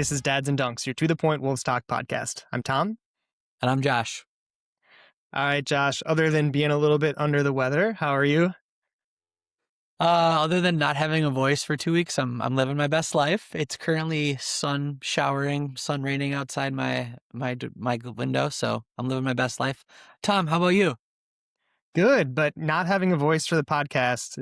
This is Dads and Dunks, your To The Point Wolves Talk podcast. I'm Tom. And I'm Josh. All right, Josh, other than being a little bit under the weather, how are you? Other than not having a voice for 2 weeks, I'm living my best life. It's currently sun raining outside my window, so I'm living my best life. Tom, how about you? Good, but not having a voice for the podcast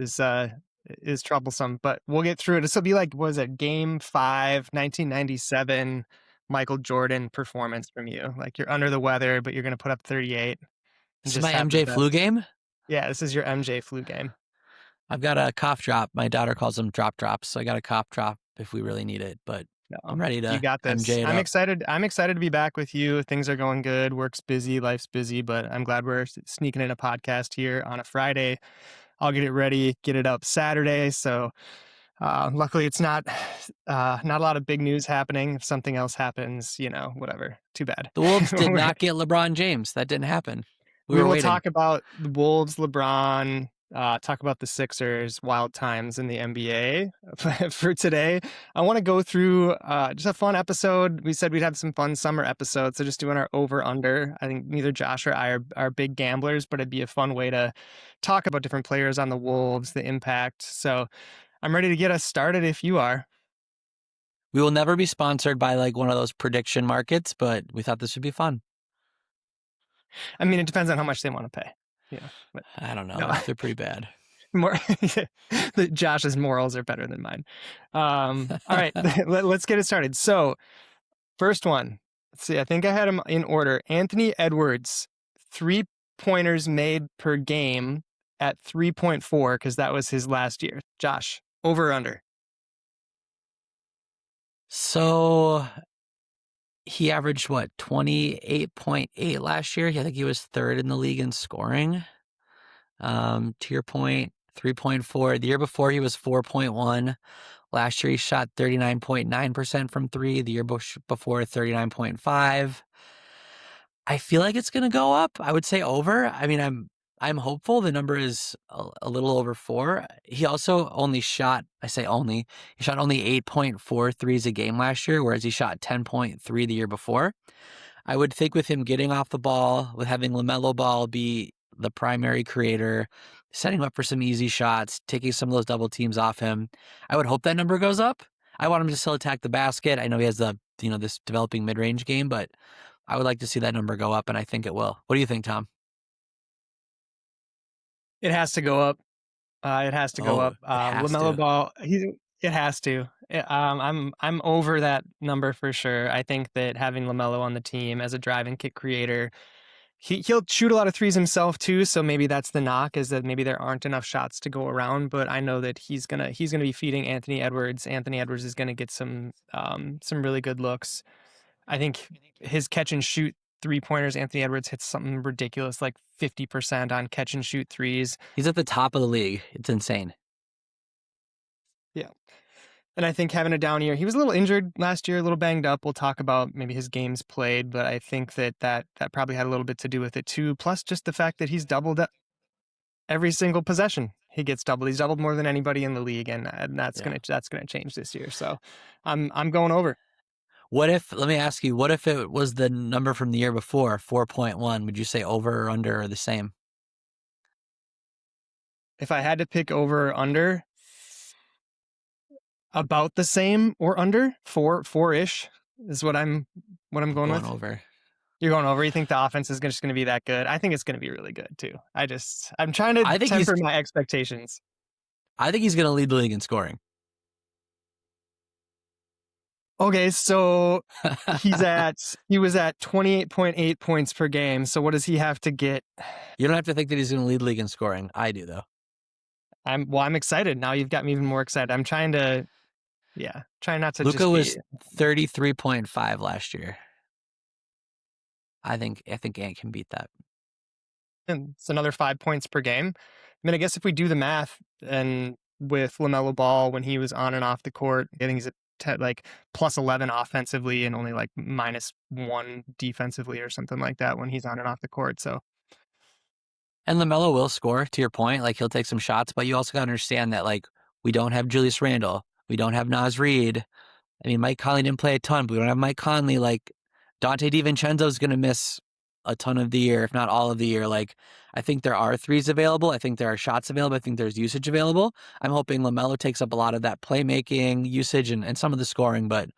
is troublesome, but we'll get through it. This will be like, was it Game 5, 1997 Michael Jordan performance from you? Like you're under the weather, but you're going to put up 38. This is my MJ flu game? Yeah, this is your MJ flu game. I've got a cough drop. My daughter calls them drop drops, so I got a cough drop if we really need it, but no, I'm ready to. You got this. MJ I'm excited. I'm excited to be back with you. Things are going good. Work's busy. Life's busy, but I'm glad we're sneaking in a podcast here on a Friday. I'll get it ready, get it up Saturday. So luckily it's not a lot of big news happening. If something else happens, whatever. Too bad. The Wolves did not get LeBron James. That didn't happen. We will talk about the Wolves, LeBron, talk about the Sixers, wild times in the NBA for today. I want to go through just a fun episode. We said we'd have some fun summer episodes, so just doing our over-under. I think neither Josh or I are big gamblers, but it'd be a fun way to talk about different players on the Wolves, the impact. So I'm ready to get us started if you are. We will never be sponsored by like one of those prediction markets, but we thought this would be fun. I mean, it depends on how much they want to pay. Yeah, but I don't know. They're pretty bad. Josh's morals are better than mine. All right, let's get it started. So, first one. Let's see. I think I had them in order. Anthony Edwards, 3-pointers made per game at 3.4 because that was his last year. Josh, over or under? So he averaged 28.8 last year. I think he was third in the league in scoring. To your point, 3.4. The year before he was 4.1. Last year he shot 39.9% from three. The year before 39.5. I feel like it's going to go up. I would say over. I mean, I'm hopeful. The number is a little over 4. He also only shot, he shot only 8.4 threes a game last year, whereas he shot 10.3 the year before. I would think with him getting off the ball, with having LaMelo Ball be the primary creator, setting him up for some easy shots, taking some of those double teams off him, I would hope that number goes up. I want him to still attack the basket. I know he has this developing mid-range game, but I would like to see that number go up, and I think it will. What do you think, Tom? It has to go up. It has to go up. LaMelo Ball, it has to. I'm over that number for sure. I think that having LaMelo on the team as a drive and kick creator, he'll shoot a lot of threes himself too. So maybe that's the knock, is that maybe there aren't enough shots to go around. But I know that he's gonna be feeding Anthony Edwards. Anthony Edwards is gonna get some really good looks. I think his catch and shoot 3-pointers, Anthony Edwards hits something ridiculous, like 50% on catch and shoot threes. He's at the top of the league. It's insane. Yeah. And I think having a down year, he was a little injured last year, a little banged up. We'll talk about maybe his games played, but I think that probably had a little bit to do with it too. Plus just the fact that he's doubled every single possession. He gets doubled. He's doubled more than anybody in the league, and that's gonna change this year. So I'm going over. Let me ask you, what if it was the number from the year before, 4.1? Would you say over or under or the same? If I had to pick over or under, about the same or under, 4-ish is what I'm going with. Over. You're going over. You think the offense is just going to be that good? I think it's going to be really good too. I'm trying to temper my expectations. I think he's going to lead the league in scoring. Okay, so he was at 28.8 points per game. So what does he have to get? You don't have to think that he's going to lead the league in scoring. I do though. I'm excited. Now you've got me even more excited. I'm trying not to. Luka was 33.5 last year. I think Ant can beat that. And it's another 5 points per game. I mean, I guess if we do the math, and with LaMelo Ball when he was on and off the court, I think he's at like plus 11 offensively and only like -1 defensively or something like that when he's on and off the court. So. And LaMelo will score, to your point. Like, he'll take some shots, but you also got to understand that, like, we don't have Julius Randle. We don't have Naz Reid. I mean, Mike Conley didn't play a ton, but we don't have Mike Conley. Like, Dante DiVincenzo is going to miss a ton of the year, if not all of the year. Like, I think there are threes available. I think there are shots available. I think there's usage available. I'm hoping LaMelo takes up a lot of that playmaking usage and some of the scoring, but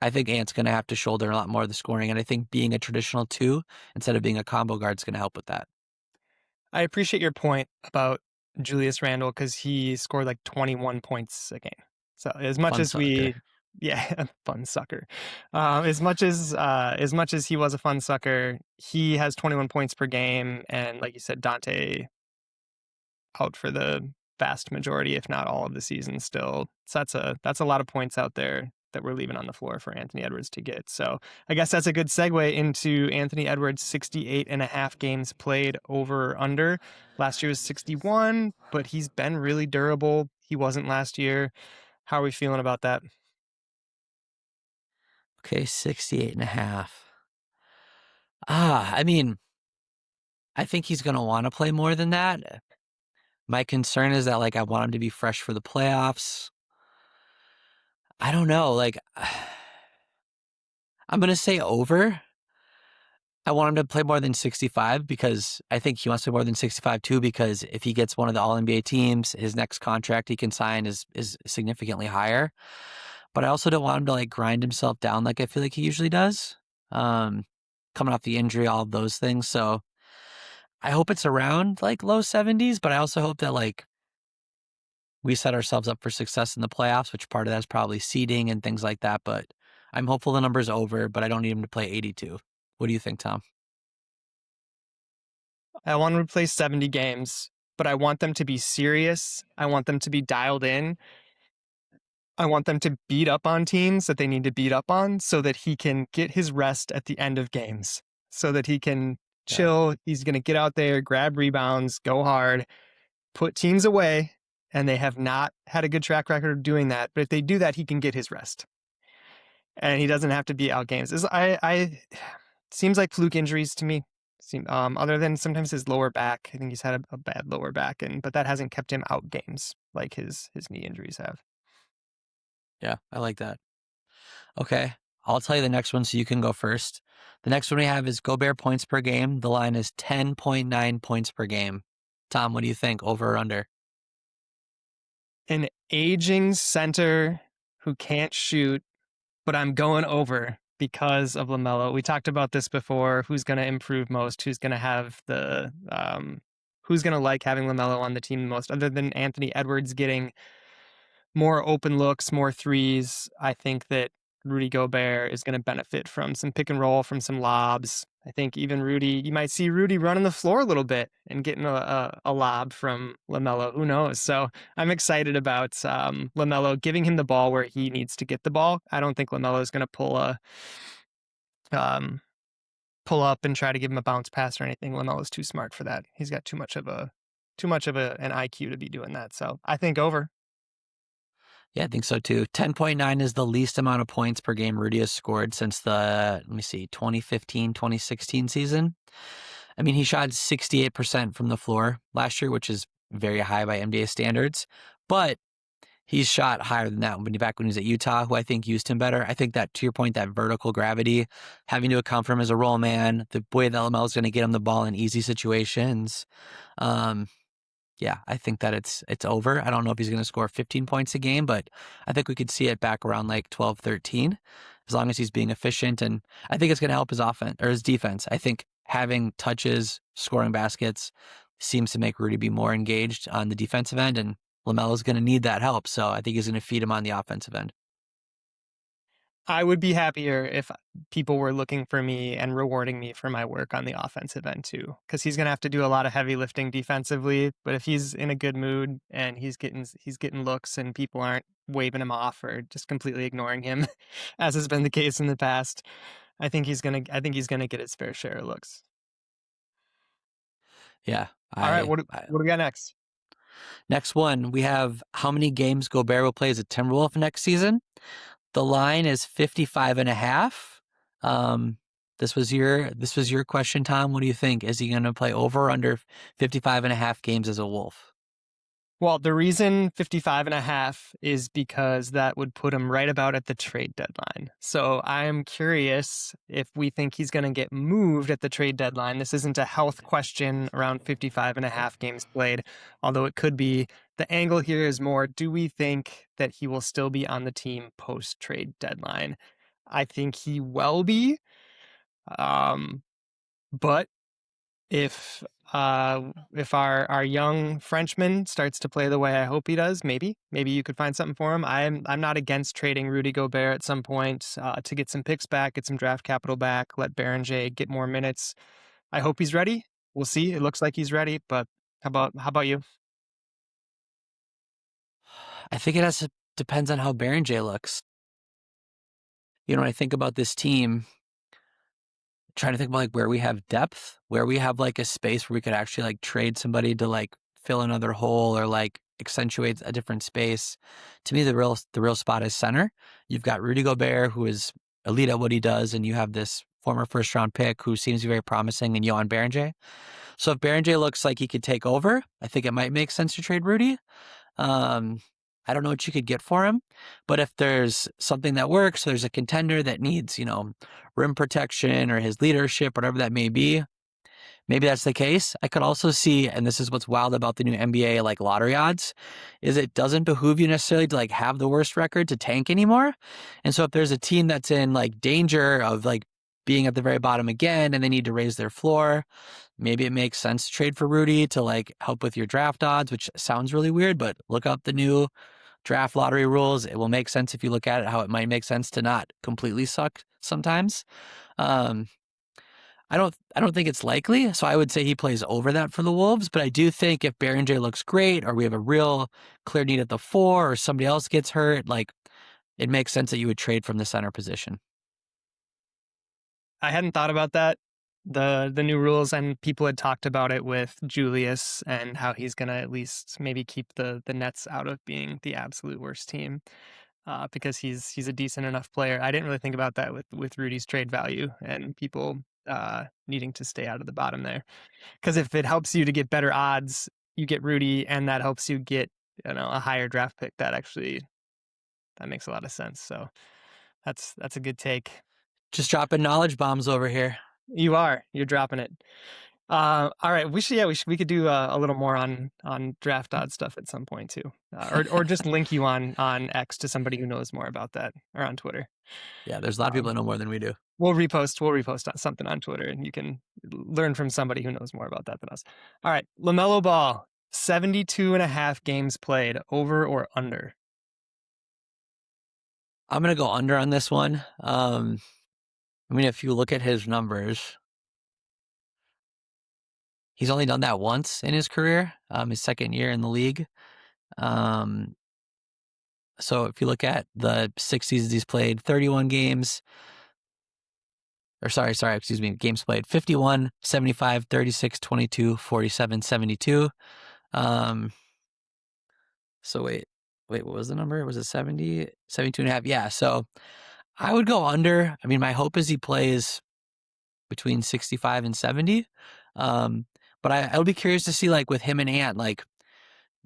I think Ant's going to have to shoulder a lot more of the scoring. And I think being a traditional two instead of being a combo guard is going to help with that. I appreciate your point about Julius Randle because he scored like 21 points a game. So as much Fun as sucker. yeah, fun sucker. As much as he was a fun sucker, he has 21 points per game, and like you said, Dante out for the vast majority, if not all of the season still. So that's a lot of points out there that we're leaving on the floor for Anthony Edwards to get. So I guess that's a good segue into Anthony Edwards' 68 and a half games played over or under. Last year was 61, but he's been really durable. He wasn't last year. How are we feeling about that? Okay, 68 and a half. I mean, I think he's going to want to play more than that. My concern is that, like, I want him to be fresh for the playoffs. I don't know. Like, I'm going to say over. I want him to play more than 65 because I think he wants to play more than 65 too, because if he gets one of the All NBA teams, his next contract he can sign is significantly higher. But I also don't want him to like grind himself down like I feel like he usually does. Coming off the injury, all of those things. So I hope it's around like low 70s, but I also hope that like we set ourselves up for success in the playoffs, which part of that is probably seeding and things like that. But I'm hopeful the number's over, but I don't need him to play 82. What do you think, Tom? I want him to play 70 games, but I want them to be serious. I want them to be dialed in. I want them to beat up on teams that they need to beat up on so that he can get his rest at the end of games, so that he can Yeah. chill. He's going to get out there, grab rebounds, go hard, put teams away. And they have not had a good track record of doing that. But if they do that, he can get his rest. And he doesn't have to be out games. Seems like fluke injuries to me. Other than sometimes his lower back. I think he's had a bad lower back, but that hasn't kept him out games like his knee injuries have. Yeah, I like that. Okay. I'll tell you the next one so you can go first. The next one we have is Gobert points per game. The line is 10.9 points per game. Tom, what do you think? Over or under? An aging center who can't shoot, but I'm going over because of LaMelo. We talked about this before. Who's going to improve most? Who's going to have who's going to like having LaMelo on the team the most, other than Anthony Edwards getting more open looks, more threes? I think that Rudy Gobert is going to benefit from some pick and roll, from some lobs. I think even Rudy, you might see Rudy running the floor a little bit and getting a lob from LaMelo. Who knows? So I'm excited about LaMelo giving him the ball where he needs to get the ball. I don't think LaMelo is going to um, pull up and try to give him a bounce pass or anything. LaMelo's too smart for that. He's got too much of an IQ to be doing that. So I think over. Yeah, I think so too. 10.9 is the least amount of points per game Rudy has scored since the, 2015, 2016 season. I mean, he shot 68% from the floor last year, which is very high by NBA standards, but he's shot higher than that back when he was at Utah, who I think used him better. I think that, to your point, that vertical gravity, having to account for him as a role man, the way that LaMelo is going to get him the ball in easy situations. Yeah, I think that it's over. I don't know if he's going to score 15 points a game, but I think we could see it back around like 12, 13, as long as he's being efficient. And I think it's going to help his offense or his defense. I think having touches, scoring baskets seems to make Rudy be more engaged on the defensive end, and LaMelo's going to need that help. So I think he's going to feed him on the offensive end. I would be happier if people were looking for me and rewarding me for my work on the offensive end too, because he's going to have to do a lot of heavy lifting defensively. But if he's in a good mood and he's getting looks and people aren't waving him off or just completely ignoring him, as has been the case in the past, I think he's gonna get his fair share of looks. Yeah. All right, what do we got next? Next one, we have how many games Gobert will play as a Timberwolf next season. The line is 55 and a half. This was your question, Tom. What do you think? Is he going to play over or under 55 and a half games as a Wolf? Well, the reason 55.5 is because that would put him right about at the trade deadline. So I'm curious if we think he's going to get moved at the trade deadline. This isn't a health question around 55.5 games played, although it could be. The angle here is more, do we think that he will still be on the team post trade deadline? I think he will be. Um, but if our young Frenchman starts to play the way I hope he does, maybe you could find something for him. I'm not against trading Rudy Gobert at some point to get some picks back, get some draft capital back, let Beringer get more minutes. I hope he's ready. We'll see. It looks like he's ready, but how about you? I think depends on how Beringer looks. When I think about this team, trying to think about like where we have depth, where we have like a space where we could actually like trade somebody to like fill another hole or like accentuate a different space. To me, the real spot is center. You've got Rudy Gobert, who is elite at what he does, and you have this former first round pick who seems very promising in Joan Beringer. So if Beringer looks like he could take over, I think it might make sense to trade Rudy. Um, I don't know what you could get for him, but if there's something that works, there's a contender that needs, rim protection or his leadership, whatever that may be, maybe that's the case. I could also see, and this is what's wild about the new NBA like lottery odds, is it doesn't behoove you necessarily to like have the worst record to tank anymore. And so if there's a team that's in like danger of like being at the very bottom again and they need to raise their floor, maybe it makes sense to trade for Rudy to like help with your draft odds, which sounds really weird, but look up the new draft lottery rules. It will make sense if you look at it, how it might make sense to not completely suck sometimes. Um, I don't think it's likely, so I would say he plays over that for the Wolves. But I do think if Beringer looks great, or we have a real clear need at the 4, or somebody else gets hurt, like it makes sense that you would trade from the center position. I hadn't thought about that. The new rules, and people had talked about it with Julius and how he's gonna at least maybe keep the Nets out of being the absolute worst team. Because he's a decent enough player. I didn't really think about that with Rudy's trade value and people needing to stay out of the bottom there. Because if it helps you to get better odds, you get Rudy, and that helps you get a higher draft pick. That makes a lot of sense. So that's a good take. Just dropping knowledge bombs over here. You're dropping it. All right, we could do a little more on draft odds stuff at some point too, or just link you on X to somebody who knows more about that, or on Twitter. Yeah, there's a lot of people that know more than we do. We'll repost something on Twitter, and you can learn from somebody who knows more about that than us. All right, LaMelo Ball, 72.5 games played, over or under? I'm gonna go under on this one. If you look at his numbers, he's only done that once in his career, his second year in the league. So if you look at the 6 seasons he's played, 31 games, excuse me, games played, 51, 75, 36, 22, 47, 72. So wait, what was the number? Was it 70, 72 and a half? Yeah. So I would go under. My hope is he plays between 65 and 70. But I'll be curious to see like with him and Ant, like,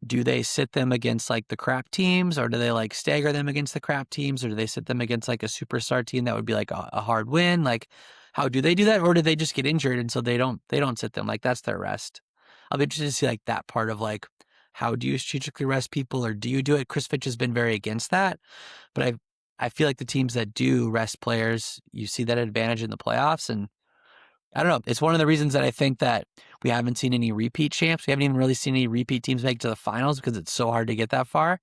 do they sit them against like the crap teams, or do they like stagger them against the crap teams, or do they sit them against like a superstar team that would be like a hard win? Like, how do they do that? Or do they just get injured and so they don't sit them? Like, that's their rest. I'll be interested to see like that part of like, how do you strategically rest people, or do you do it? Chris Fitch has been very against that, but I feel like the teams that do rest players, you see that advantage in the playoffs. And I don't know. It's one of the reasons that I think that we haven't seen any repeat champs. We haven't even really seen any repeat teams make it to the finals because it's so hard to get that far.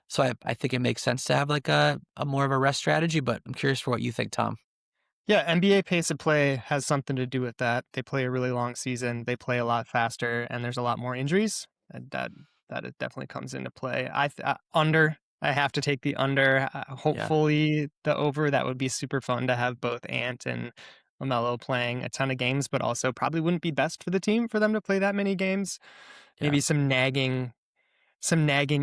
So I think it makes sense to have like a more of a rest strategy, but I'm curious for what you think, Tom. Yeah, NBA pace of play has something to do with that. They play a really long season. They play a lot faster, and there's a lot more injuries. And that it definitely comes into play. Under. I have to take the under. Yeah. Hopefully, the over. That would be super fun to have both Ant and LaMelo playing a ton of games, but also probably wouldn't be best for the team for them to play that many games. Yeah. Maybe some nagging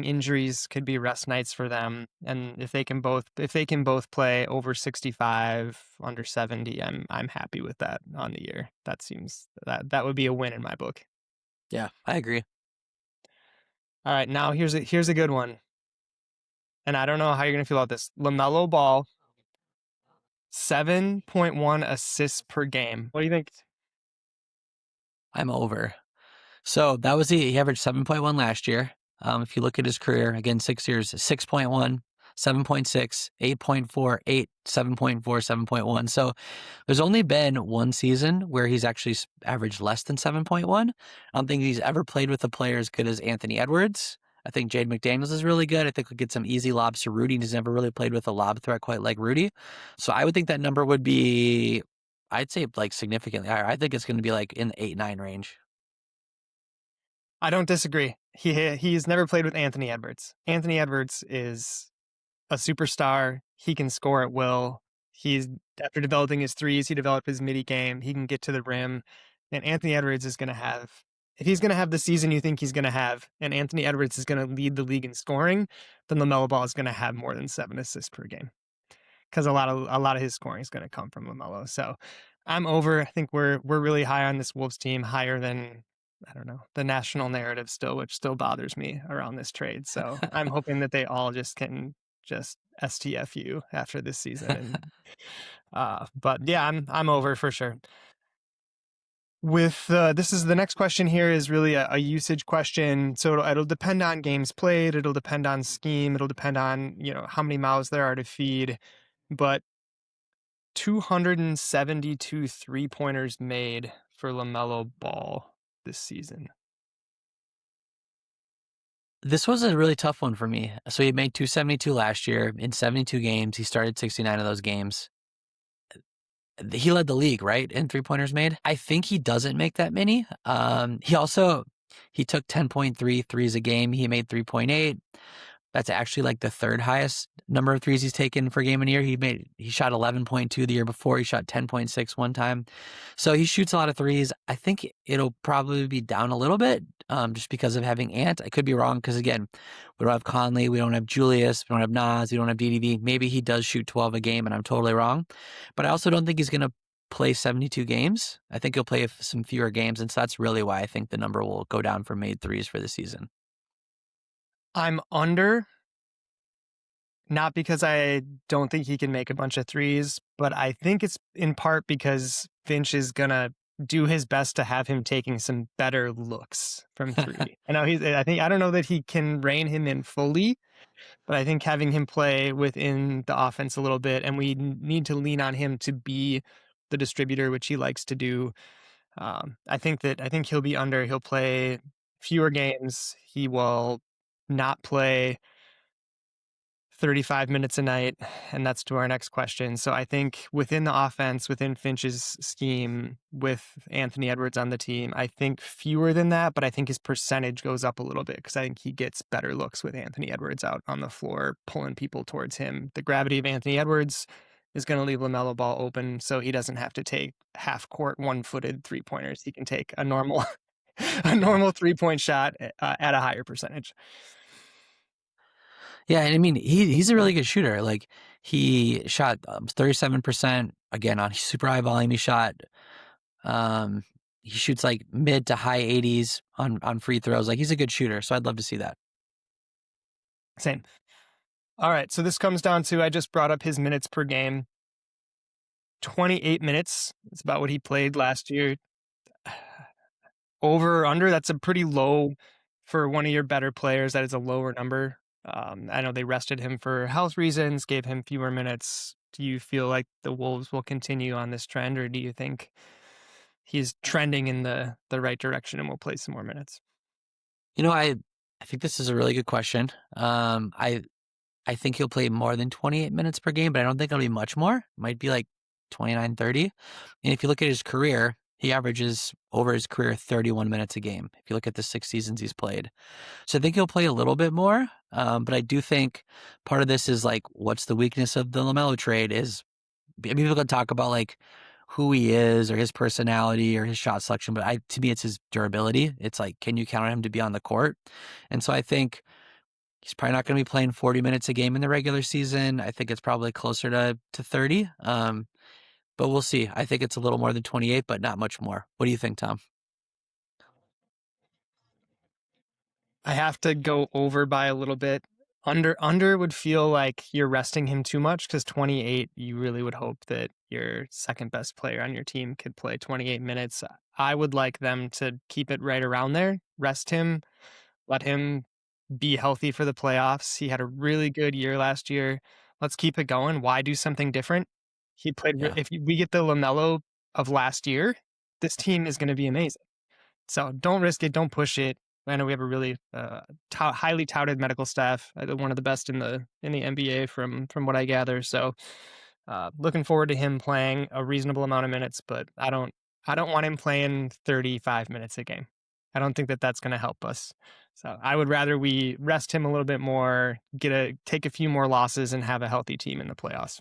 injuries could be rest nights for them. And if they can both play over 65, under 70, I'm happy with that on the year. That would be a win in my book. Yeah, I agree. All right, now here's a good one. And I don't know how you're going to feel about this. LaMelo Ball, 7.1 assists per game. What do you think? I'm over. So that was he averaged 7.1 last year. If you look at his career, again, 6 years, 6.1, 7.6, 8.4, 8, 7.4, 7.1. So there's only been one season where he's actually averaged less than 7.1. I don't think he's ever played with a player as good as Anthony Edwards. I think Jaden McDaniels is really good. I think we'll get some easy lobs to Rudy. He's never really played with a lob threat quite like Rudy. So I would think that number would be, I'd say like significantly higher. I think it's going to be like in the 8, 9 range. I don't disagree. He's never played with Anthony Edwards. Anthony Edwards is a superstar. He can score at will. He's after developing his threes, he developed his midi game. He can get to the rim. And Anthony Edwards is going to have, if he's going to have the season you think he's going to have, and Anthony Edwards is going to lead the league in scoring, then LaMelo Ball is going to have more than 7 assists per game because a lot of his scoring is going to come from LaMelo. So I'm over. I think we're really high on this Wolves team, higher than, I don't know, the national narrative still, which still bothers me around this trade. So I'm hoping that they all just can just STFU after this season. And but yeah, I'm over for sure. With this is the next question here is really a usage question. So it'll depend on games played. It'll depend on scheme. It'll depend on, how many mouths there are to feed. But 272 3-pointers made for LaMelo Ball this season. This was a really tough one for me. So he made 272 last year in 72 games. He started 69 of those games. He led the league, right, in 3-pointers made. I think he doesn't make that many. He took 10.3 threes a game. He made 3.8. That's actually like the third highest number of threes he's taken for a game in a year. He shot 11.2 the year before. He shot 10.6 one time. So he shoots a lot of threes. I think it'll probably be down a little bit just because of having Ant. I could be wrong because, again, we don't have Conley. We don't have Julius. We don't have Nas. We don't have DDV. Maybe he does shoot 12 a game and I'm totally wrong. But I also don't think he's going to play 72 games. I think he'll play some fewer games. And so that's really why I think the number will go down for made threes for the season. I'm under, not because I don't think he can make a bunch of threes, but I think it's in part because Finch is going to do his best to have him taking some better looks from three. I don't know that he can rein him in fully, but I think having him play within the offense a little bit, and we need to lean on him to be the distributor, which he likes to do. I think he'll be under. He'll play fewer games. He will not play 35 minutes a night, and that's to our next question. So I think within the offense, within Finch's scheme, with Anthony Edwards on the team, I think fewer than that, but I think his percentage goes up a little bit because I think he gets better looks with Anthony Edwards out on the floor, pulling people towards him. The gravity of Anthony Edwards is going to leave LaMelo Ball open, so he doesn't have to take half-court, one-footed three-pointers. He can take a normal normal three-point shot at a higher percentage. Yeah, and I mean, he's a really good shooter. Like, he shot 37%, again, on super high volume. He shoots like mid to high 80s on free throws. Like, he's a good shooter, so I'd love to see that. Same. All right, so this comes down to, I just brought up his minutes per game. 28 minutes. It's about what he played last year. Over or under, that's a pretty low for one of your better players. That is a lower number. I know they rested him for health reasons, gave him fewer minutes. Do you feel like the Wolves will continue on this trend, or do you think he's trending in the right direction and will play some more minutes? I think this is a really good question. I think he'll play more than 28 minutes per game, but I don't think it'll be much more. It might be like 29, 30. And if you look at his career, he averages over his career 31 minutes a game. If you look at the 6 seasons he's played. So I think he'll play a little bit more. But I do think part of this is like, what's the weakness of the LaMelo trade is people can talk about like who he is or his personality or his shot selection. But to me, it's his durability. It's like, can you count on him to be on the court? And so I think he's probably not going to be playing 40 minutes a game in the regular season. I think it's probably closer to 30. But we'll see. I think it's a little more than 28, but not much more. What do you think, Tom? I have to go over by a little bit. Under would feel like you're resting him too much because 28, you really would hope that your second best player on your team could play 28 minutes. I would like them to keep it right around there, rest him, let him be healthy for the playoffs. He had a really good year last year. Let's keep it going. Why do something different? He played. Yeah, If we get the LaMelo of last year, this team is going to be amazing. So don't risk it. Don't push it. I know we have a really highly touted medical staff, one of the best in the NBA from what I gather. So looking forward to him playing a reasonable amount of minutes, but I don't want him playing 35 minutes a game. I don't think that that's going to help us. So I would rather we rest him a little bit more, take a few more losses, and have a healthy team in the playoffs.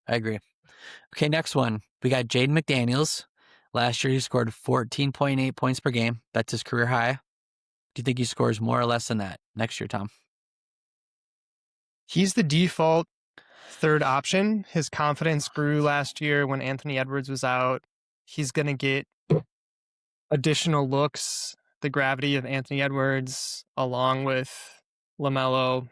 I agree. Okay, next one. We got Jaden McDaniels. Last year, he scored 14.8 points per game. That's his career high. Do you think he scores more or less than that next year, Tom? He's the default third option. His confidence grew last year when Anthony Edwards was out. He's going to get additional looks, the gravity of Anthony Edwards, along with LaMelo,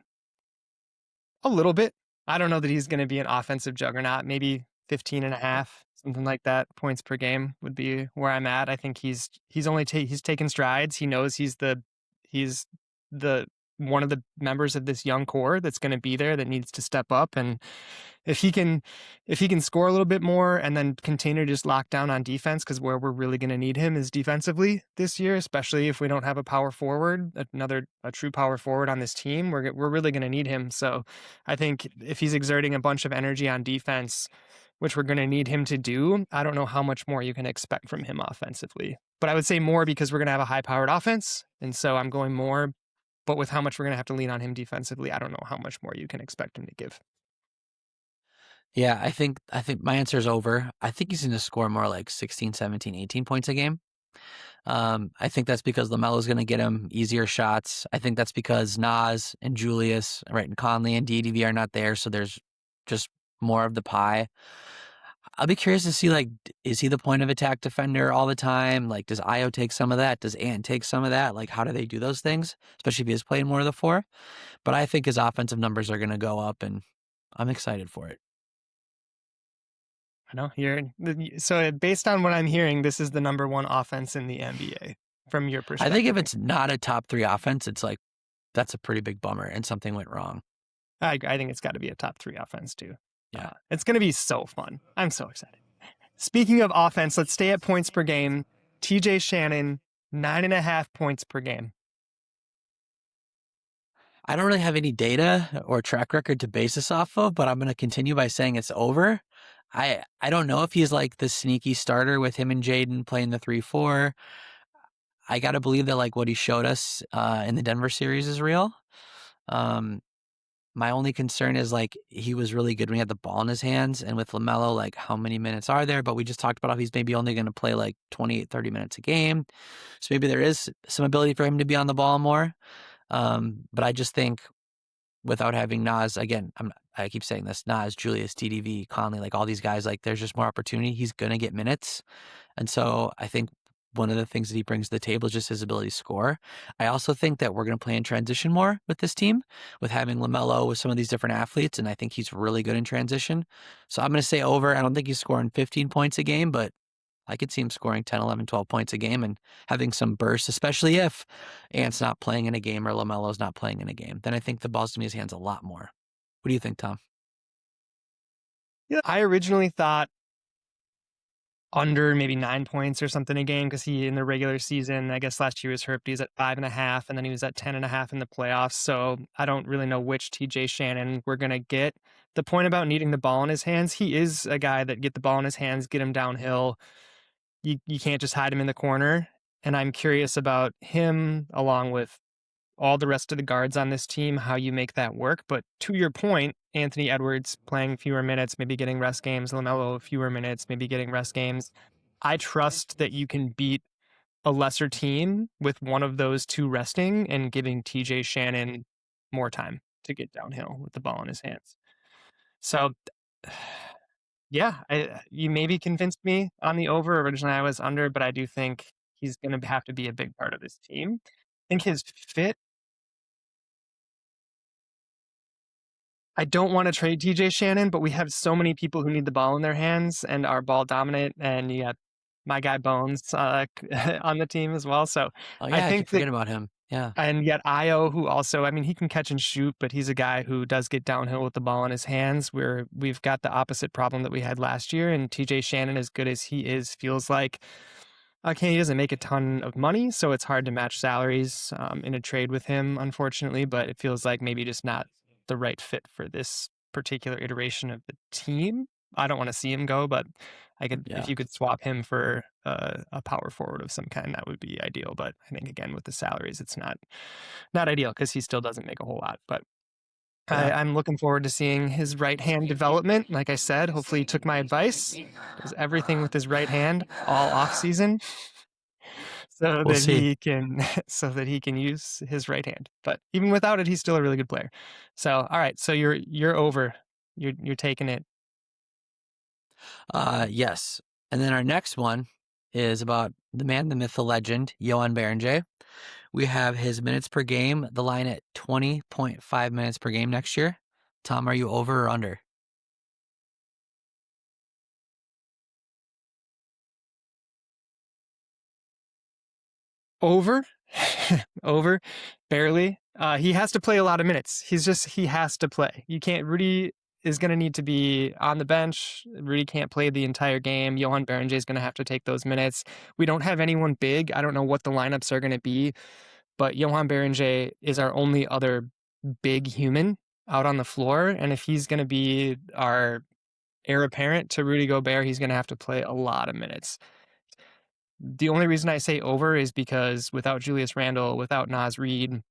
a little bit. I don't know that he's going to be an offensive juggernaut. Maybe 15 and a half, something like that, points per game would be where I'm at. I think he's taken strides. He knows he's the one of the members of this young core that's going to be there, that needs to step up. And if he can score a little bit more and then continue to just lock down on defense, because where we're really going to need him is defensively this year, especially if we don't have a power forward, a true power forward on this team. We're really going to need him. So I think if he's exerting a bunch of energy on defense, which we're going to need him to do, I don't know how much more you can expect from him offensively. But I would say more, because we're going to have a high-powered offense, and so I'm going more. But with how much we're going to have to lean on him defensively, I don't know how much more you can expect him to give. Yeah, I think my answer is over. I think he's going to score more like 16, 17, 18 points a game. I think that's because LaMelo's going to get him easier shots. I think that's because Nas and Julius, right, and Conley and DDV are not there, so there's just more of the pie. I'll be curious to see, like, is he the point of attack defender all the time? Like, does Io take some of that? Does Ant take some of that? Like, how do they do those things? Especially if he is playing more of the four. But I think his offensive numbers are going to go up, and I'm excited for it. I know so based on what I'm hearing, this is the number one offense in the NBA from your I perspective. think if it's not a top 3 offense, it's like, that's a pretty big bummer and something went wrong. I think it's got to be a top 3 offense too. Yeah. It's going to be so fun. I'm so excited. Speaking of offense, let's stay at points per game. TJ Shannon, 9.5 points per game. I don't really have any data or track record to base this off of, but I'm going to continue by saying it's over. I don't know if he's like the sneaky starter with him and Jaden playing the 3-4. I got to believe that like what he showed us in the Denver series is real. My only concern is like he was really good when he had the ball in his hands, and with LaMelo, like how many minutes are there? But we just talked about how he's maybe only going to play like 28, 30 minutes a game. So maybe there is some ability for him to be on the ball more. But I just think without having Nas, again, I keep saying this, Nas, Julius, TDV, Conley, like all these guys, like there's just more opportunity. He's going to get minutes. And so I think one of the things that he brings to the table is just his ability to score. I also think that we're going to play in transition more with this team, with having LaMelo with some of these different athletes, and I think he's really good in transition. So I'm going to say over. I don't think he's scoring 15 points a game, but I could see him scoring 10, 11, 12 points a game and having some bursts, especially if Ant's not playing in a game or LaMelo's not playing in a game. Then I think the ball's going to be in his hands a lot more. What do you think, Tom? Yeah, I originally thought under maybe 9 points or something a game, because he, in the regular season, I guess last year was hurt, but he was at 5.5, and then he was at 10.5 in the playoffs. So I don't really know which TJ Shannon we're going to get. The point about needing the ball in his hands, he is a guy that get the ball in his hands, get him downhill. You can't just hide him in the corner. And I'm curious about him, along with all the rest of the guards on this team, how you make that work. But to your point, Anthony Edwards playing fewer minutes, maybe getting rest games, LaMelo fewer minutes, maybe getting rest games. I trust that you can beat a lesser team with one of those two resting and giving TJ Shannon more time to get downhill with the ball in his hands. So yeah, you maybe convinced me on the over. Originally I was under, but I do think he's going to have to be a big part of this team. think his fit, I don't want to trade TJ Shannon, but we have so many people who need the ball in their hands and are ball dominant, and you got my guy Bones on the team as well. So Oh I yeah, I keep think that, forgetting about him. Yeah. and yet Io, who also, I mean, he can catch and shoot, but he's a guy who does get downhill with the ball in his hands. We've got the opposite problem that we had last year, and TJ Shannon, as good as he is, feels like okay, he doesn't make a ton of money, so it's hard to match salaries in a trade with him, unfortunately. But it feels like maybe just not the right fit for this particular iteration of the team. I don't want to see him go, but I could if Yeah. you could swap him for a power forward of some kind, that would be ideal. But I think again with the salaries, it's not ideal because he still doesn't make a whole lot. But Yeah. I'm looking forward to seeing his right hand development. Like I said, hopefully he took my advice, does everything with his right hand all off season, so We'll that see. he can use his right hand. But even without it, he's still a really good player. So all right, so you're over. You're taking it. Yes. And then our next one is about the man, the myth, the legend, Joan Beringer. We have his minutes per game, the line at 20.5 minutes per game next year. Tom, are you over or under? Over. Over, barely. He has to play a lot of minutes. He has to play. You can't. Rudy is going to need to be on the bench. Rudy can't play the entire game. Johan Berenger is going to have to take those minutes. We don't have anyone big. I don't know what the lineups are going to be, but Johan Berenger is our only other big human out on the floor. And if he's going to be our heir apparent to Rudy Gobert, he's going to have to play a lot of minutes. The only reason I say over is because without Julius Randle, without Naz Reid,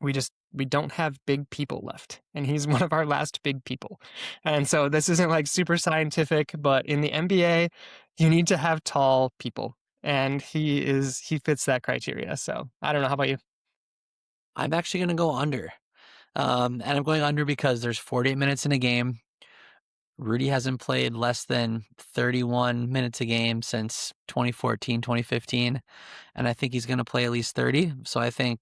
we don't have big people left, and he's one of our last big people. And so this isn't like super scientific, but in the NBA, you need to have tall people, and he fits that criteria. So I don't know. How about you? I'm actually going to go under. And I'm going under because there's 48 minutes in a game. Rudy hasn't played less than 31 minutes a game since 2014, 2015. And I think he's going to play at least 30. So I think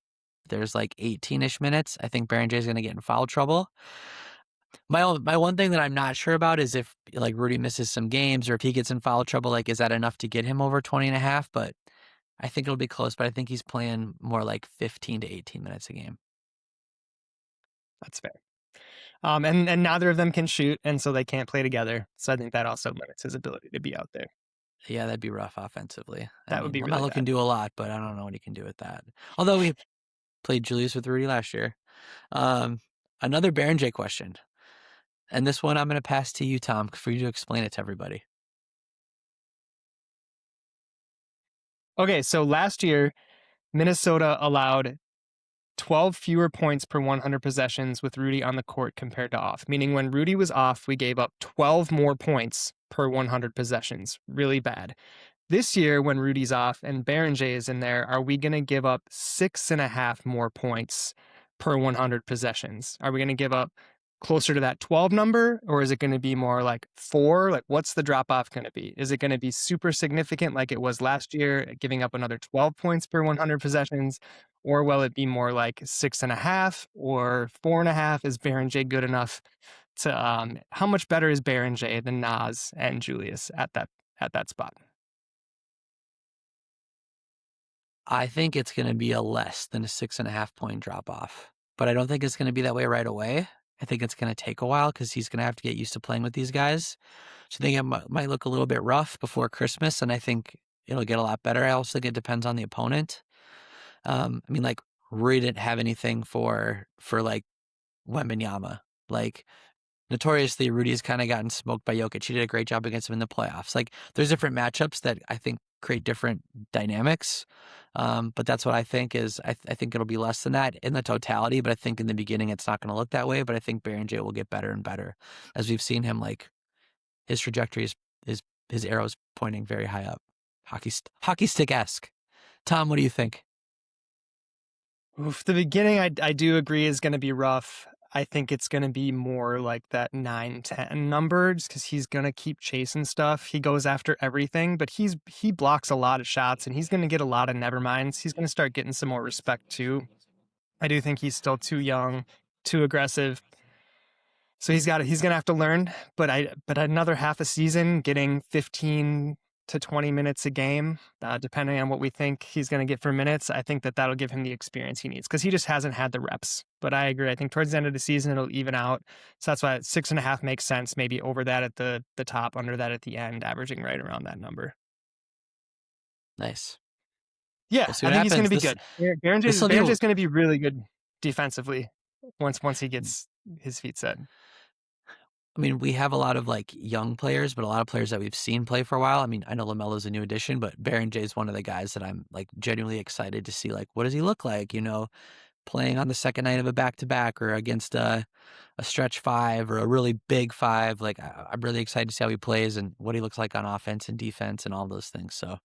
there's like 18-ish minutes. I think Berenger is going to get in foul trouble. My one thing that I'm not sure about is if like Rudy misses some games or if he gets in foul trouble, like is that enough to get him over 20 and a half? But I think it'll be close, but I think he's playing more like 15 to 18 minutes a game. That's fair. And neither of them can shoot, and so they can't play together. So I think that also limits his ability to be out there. Yeah, that'd be rough offensively. I That would mean, be really LaMelo can bad. do a lot, but I don't know what he can do with that. Although we played Julius with Rudy last year. Another Berenger question. And this one I'm going to pass to you, Tom, for you to explain it to everybody. Okay, so last year, Minnesota allowed 12 fewer points per 100 possessions with Rudy on the court compared to off, meaning when Rudy was off, we gave up 12 more points per 100 possessions. Really bad. This year, when Rudy's off and Berenger is in there, are we going to give up 6.5 more points per 100 possessions? Are we going to give up closer to that 12 number, or is it going to be more like 4? Like, what's the drop off going to be? Is it going to be super significant like it was last year, giving up another 12 points per 100 possessions? Or will it be more like 6.5 or 4.5? Is Berenger good enough to how much better is Berenger than Naz and Julius at that spot? I think it's going to be a less than a 6.5 point drop off, but I don't think it's going to be that way right away. I think it's going to take a while because he's going to have to get used to playing with these guys. So I think it might look a little bit rough before Christmas, and I think it'll get a lot better. I also think it depends on the opponent. I mean, like Rudy didn't have anything for like Wembanyama. Like notoriously, Rudy's kind of gotten smoked by Jokic. He did a great job against him in the playoffs. Like there's different matchups that I think create different dynamics. But that's what I think is I think it'll be less than that in the totality. But I think in the beginning it's not going to look that way. But I think Berenger will get better and better as we've seen him. Like his trajectory is his arrows pointing very high up, hockey stick esque. Tom, what do you think? Oof, the beginning, I do agree, is going to be rough. I think it's going to be more like that 9-10 number just because he's going to keep chasing stuff. He goes after everything, but he blocks a lot of shots and he's going to get a lot of never minds. He's going to start getting some more respect too. I do think he's still too young, too aggressive. So he's going to have to learn, but another half a season getting 15 to 20 minutes a game, depending on what we think he's going to get for minutes, I think that'll give him the experience he needs because he just hasn't had the reps. But I agree. I think towards the end of the season, it'll even out. So that's why 6.5 makes sense. Maybe over that at the top, under that at the end, averaging right around that number. Nice. Yeah, I think he's going to be good. Baringer's going to be really good defensively once he gets his feet set. I mean, we have a lot of like young players, but a lot of players that we've seen play for a while. I mean, I know LaMelo's a new addition, but Beringer is one of the guys that I'm like genuinely excited to see. Like, what does he look like? You know, playing on the second night of a back-to-back or against a stretch five or a really big five. Like, I'm really excited to see how he plays and what he looks like on offense and defense and all those things. So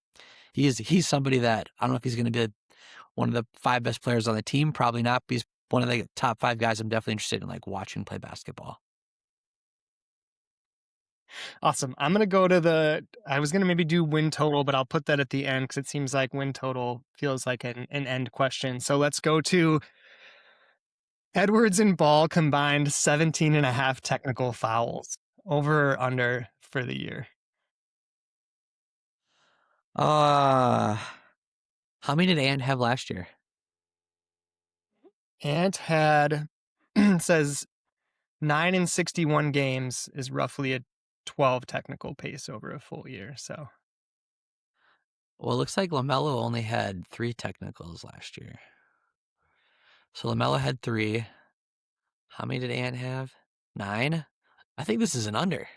he's somebody that I don't know if he's going to be one of the 5 best players on the team. Probably not. But he's one of the top 5 guys I'm definitely interested in like watching play basketball. Awesome. I'm going to go to I was going to maybe do win total, but I'll put that at the end because it seems like win total feels like an end question. So let's go to Edwards and Ball combined 17.5 technical fouls. Over or under for the year? How many did Ant have last year? Ant had, says 9 in 61 games is roughly a 12 technical pace over a full year. So, well, it looks like LaMelo only had 3 technicals last year. So LaMelo had 3. How many did Ant have? 9. I think this is an under.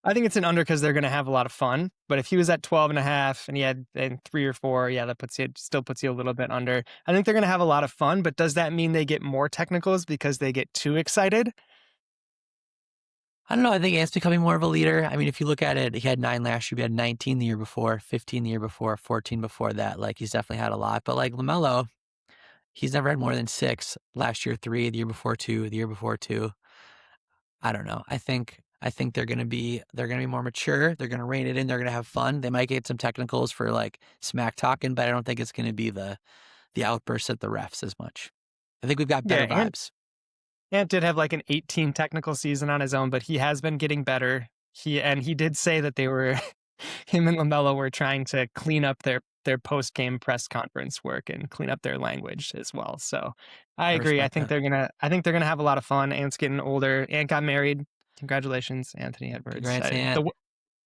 I think it's an under because they're going to have a lot of fun. But if he was at 12.5 and he had 3 or 4, yeah, that still puts you a little bit under. I think they're going to have a lot of fun. But does that mean they get more technicals because they get too excited? I don't know. I think Ant's becoming more of a leader. I mean, if you look at it, he had 9 last year. He had 19 the year before, 15 the year before, 14 before that. Like, he's definitely had a lot. But like LaMelo, he's never had more than 6. Last year, 3. The year before, 2. The year before, 2. I don't know. I think they're gonna be more mature. They're gonna rein it in. They're gonna have fun. They might get some technicals for like smack talking, but I don't think it's gonna be the outbursts at the refs as much. I think we've got better vibes. Ant did have like an 18 technical season on his own, but he has been getting better. He did say that they were him and LaMelo were trying to clean up their post-game press conference work and clean up their language as well. So I agree. I think they're gonna have a lot of fun. Ant's getting older. Ant got married. Congratulations, Anthony Edwards. Congrats, Ant.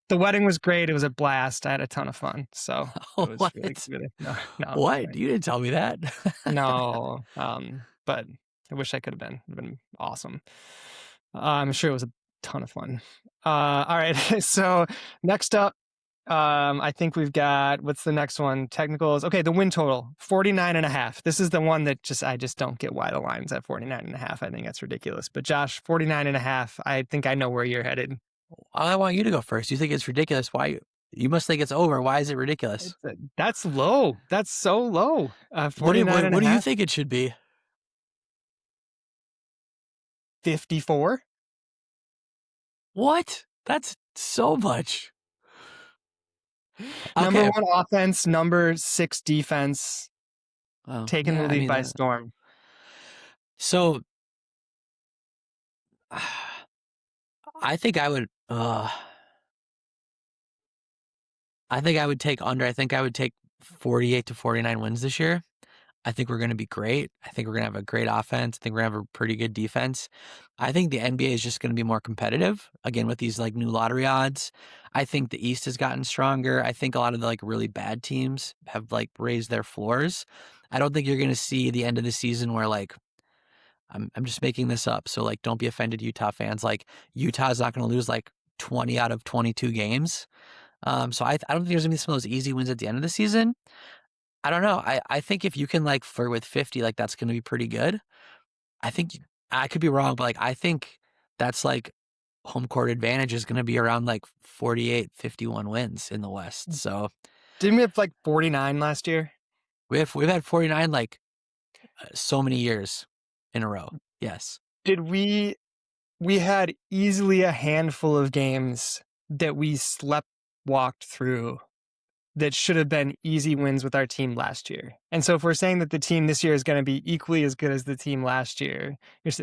The wedding was great. It was a blast. I had a ton of fun. So it was what? Really no. What? Right. You didn't tell me that. No. But I wish I could have been. It'd been awesome. I'm sure it was a ton of fun. All right. So next up, I think we've got, what's the next one? Technicals. Okay, the win total, 49.5. This is the one that I just don't get why the line's at 49.5. I think that's ridiculous. But Josh, 49.5. I think I know where you're headed. I want you to go first. You think it's ridiculous? Why? You must think it's over. Why is it ridiculous? That's low. That's so low. 49.5. What do you think it should be? 54. What? That's so much. Number 1 offense, number 6 defense, taking the lead by storm. So I think I would take under. I think I would take 48 to 49 wins this year. I think we're going to be great. I think we're going to have a great offense. I think we're going to have a pretty good defense. I think the NBA is just going to be more competitive, again, with these like new lottery odds. I think the East has gotten stronger. I think a lot of the like really bad teams have like raised their floors. I don't think you're going to see the end of the season where like, I'm just making this up. So like, don't be offended, Utah fans. Like Utah's not going to lose like 20 out of 22 games. So I don't think there's going to be some of those easy wins at the end of the season. I don't know. I think if you can like flirt with 50, like that's going to be pretty good. I think I could be wrong, but like I think that's like home court advantage is going to be around like 48, 51 wins in the West. So didn't we have like 49 last year? We've had 49 like so many years in a row. Yes. Did we had easily a handful of games that we walked through that should have been easy wins with our team last year. And so if we're saying that the team this year is going to be equally as good as the team last year,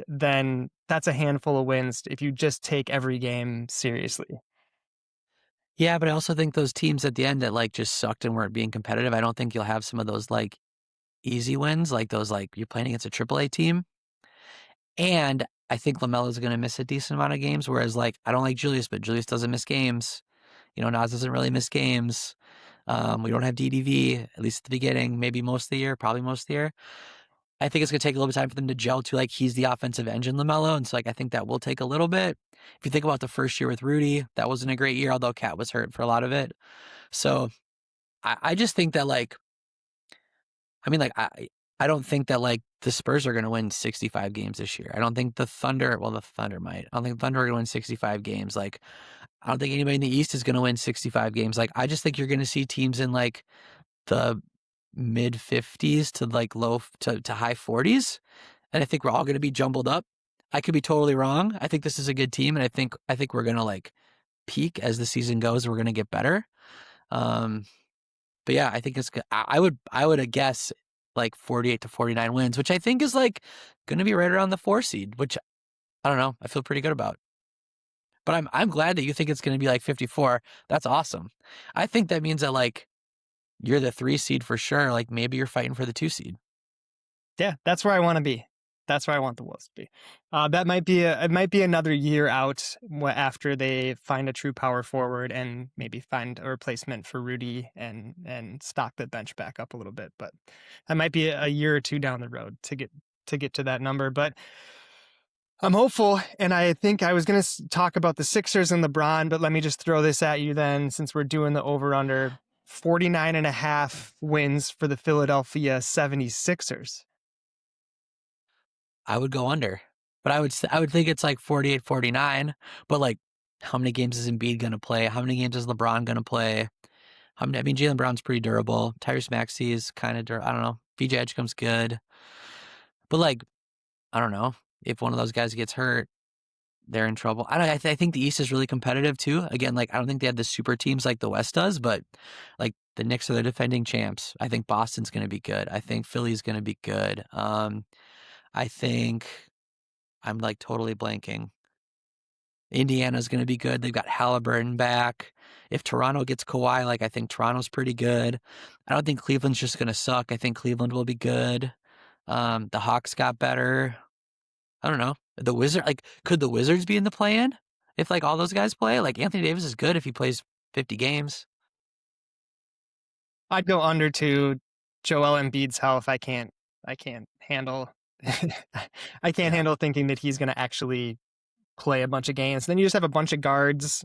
then that's a handful of wins if you just take every game seriously. Yeah, but I also think those teams at the end that like just sucked and weren't being competitive, I don't think you'll have some of those like easy wins, like those like you're playing against a AAA team. And I think LaMelo's going to miss a decent amount of games, whereas like I don't like Julius, but Julius doesn't miss games. Nas doesn't really miss games. We don't have DDV, at least at the beginning, maybe most of the year, probably most of the year. I think it's going to take a little bit of time for them to gel to like he's the offensive engine, LaMelo. And so like I think that will take a little bit. If you think about the first year with Rudy, that wasn't a great year, although Cat was hurt for a lot of it. So I just think that like, I mean, like I don't think that like the Spurs are going to win 65 games this year. I don't think the Thunder might. I don't think the Thunder are going to win 65 games. Like, I don't think anybody in the East is going to win 65 games. Like, I just think you're going to see teams in like the mid 50s to like low to high 40s. And I think we're all going to be jumbled up. I could be totally wrong. I think this is a good team. And I think we're going to like peak as the season goes. We're going to get better. But yeah, I think it's, I would guess like 48 to 49 wins, which I think is like going to be right around the 4 seed, which I don't know. I feel pretty good about. But I'm glad that you think it's going to be like 54. That's awesome. I think that means that like you're the 3 seed for sure. Like maybe you're fighting for the 2 seed. Yeah, that's where I want to be. That's where I want the Wolves to be. That might be it might be another year out after they find a true power forward and maybe find a replacement for Rudy and stock the bench back up a little bit. But that might be a year or two down the road to get to that number. But I'm hopeful, and I think I was going to talk about the Sixers and LeBron, but let me just throw this at you then, since we're doing the over-under. 49.5 wins for the Philadelphia 76ers. I would go under, but I would think it's like 48, 49. But like, how many games is Embiid going to play? How many games is LeBron going to play? I mean, Jaylen Brown's pretty durable. Tyrese Maxey is kind of durable. I don't know. VJ Edgecomb's good. But like, I don't know. If one of those guys gets hurt, they're in trouble. I think the East is really competitive too. Again, like I don't think they have the super teams like the West does, but like the Knicks are the defending champs. I think Boston's going to be good. I think Philly's going to be good. I think I'm like totally blanking. Indiana's going to be good. They've got Halliburton back. If Toronto gets Kawhi, like I think Toronto's pretty good. I don't think Cleveland's just going to suck. I think Cleveland will be good. The Hawks got better. I don't know. Could the Wizards be in the play-in if like all those guys play? Like Anthony Davis is good if he plays 50 games. I'd go under to Joel Embiid's health. I can't handle I can't handle thinking that he's going to actually play a bunch of games. Then you just have a bunch of guards,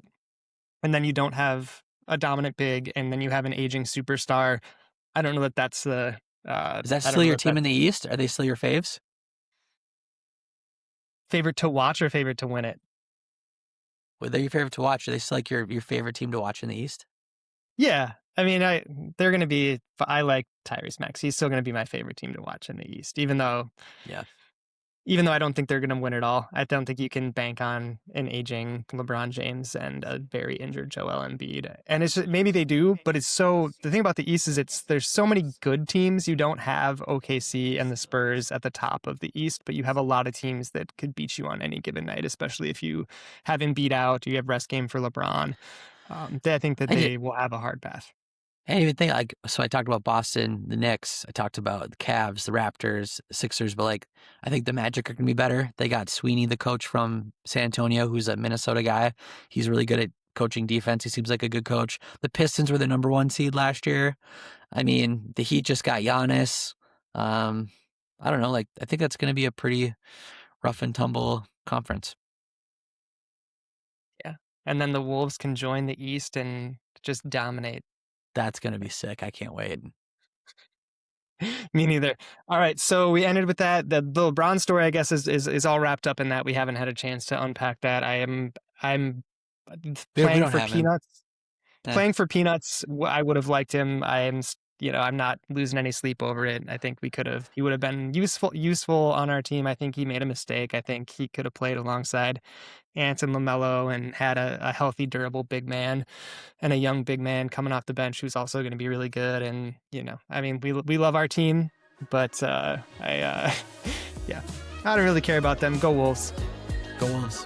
and then you don't have a dominant big, and then you have an aging superstar. I don't know that that's the. Is that still your team in the East? Are they still your faves? Favorite to watch or favorite to win it? Well, they're your favorite to watch. Are they still like your favorite team to watch in the East? Yeah. I mean, they're going to be. I like Tyrese Maxey. He's still going to be my favorite team to watch in the East, even though I don't think they're going to win it all. I don't think you can bank on an aging LeBron James and a very injured Joel Embiid. And it's just, maybe they do, but the thing about the East is there's so many good teams. You don't have OKC and the Spurs at the top of the East, but you have a lot of teams that could beat you on any given night, especially if you have Embiid out, you have rest game for LeBron. I think that they will have a hard path. I didn't even think so I talked about Boston, the Knicks. I talked about the Cavs, the Raptors, Sixers, but like, I think the Magic are going to be better. They got Sweeney, the coach from San Antonio, who's a Minnesota guy. He's really good at coaching defense. He seems like a good coach. The Pistons were the number 1 seed last year. I mean, the Heat just got Giannis. I don't know. Like, I think that's going to be a pretty rough and tumble conference. Yeah. And then the Wolves can join the East and just dominate. That's going to be sick. I can't wait. Me neither. All right, so we ended with that. The LeBron story, I guess, is all wrapped up in that. We haven't had a chance to unpack that. I'm playing for peanuts. Playing for peanuts. I would have liked him. I'm not losing any sleep over it. I think he would have been useful on our team. I think he made a mistake. I think he could have played alongside Ant and LaMelo and had a healthy, durable big man and a young big man coming off the bench who's also going to be really good. And, I mean, we love our team, but yeah, I don't really care about them. Go Wolves. Go Wolves.